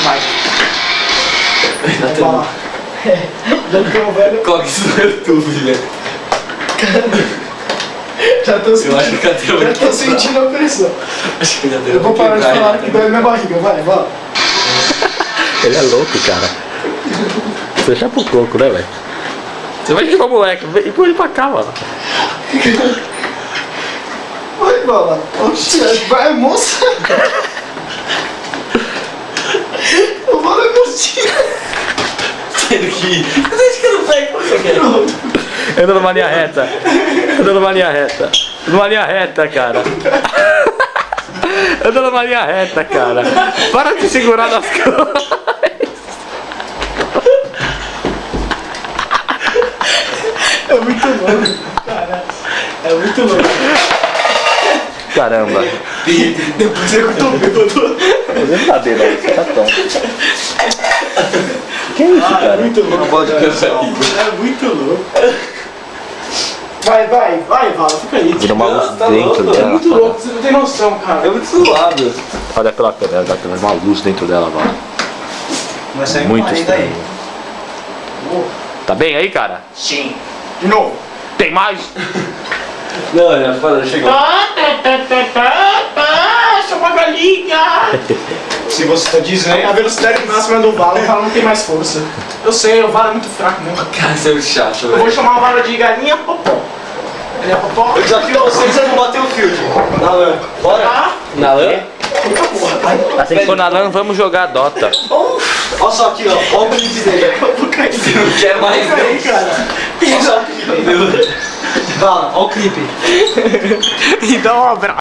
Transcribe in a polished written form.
Vai. Vai lá. Já tô velho. Coloca isso no YouTube, velho. Já tô sentindo a pressão. Acho que já deu. Eu vou parar de falar que dói minha barriga. Vai, vai. Ele é louco, cara. Você deixa pro coco, né, velho? Você vai chamar o moleque, e põe ele pra cá, mano. Vai, bola. Oxi, vai, moça. O bola é mocinha. Sai daqui. Você acha que eu não pego você quer? Anda numa linha reta. Anda numa linha reta. Numa linha reta, cara. Anda numa linha reta, cara. Para de segurar nas coisas. É muito louco. Cara, é muito louco. Caramba. Depois eu tô bêbado. Brincadeira, você tá tonto. Que isso, É cara? muito louco. Não pode cansar. É muito louco. Vai, Vala, fica aí. Vira uma luz Tá dentro louco, É dela. muito louco, você não tem noção, cara. É muito suado. Olha pela câmera, já tem uma luz dentro dela agora. Vai sair Muito mais estranho. Tá bem aí, cara? Sim. De novo. Tem mais? Não, já falou, chegou. Sou uma galinha. Se você tá dizendo, a velocidade máxima do Vala, o Vala não tem mais força. Eu sei, o Vala é muito fraco mesmo. Cara, você é muito chato, Eu vou velho. chamar o Vala de galinha popó. Galinha popó? Eu desafio vocês a não bater o field. Na lã. Bora? Tá? Na lã? Puta porra, vai. Assim que for na lã, vamos jogar Dota. Olha só aqui, ó. Olha o clipe dele. Eu vou cair. Você não quer mais Aí, ver? cara. Olha o clipe. Fala, olha o clipe. E dá um abraço.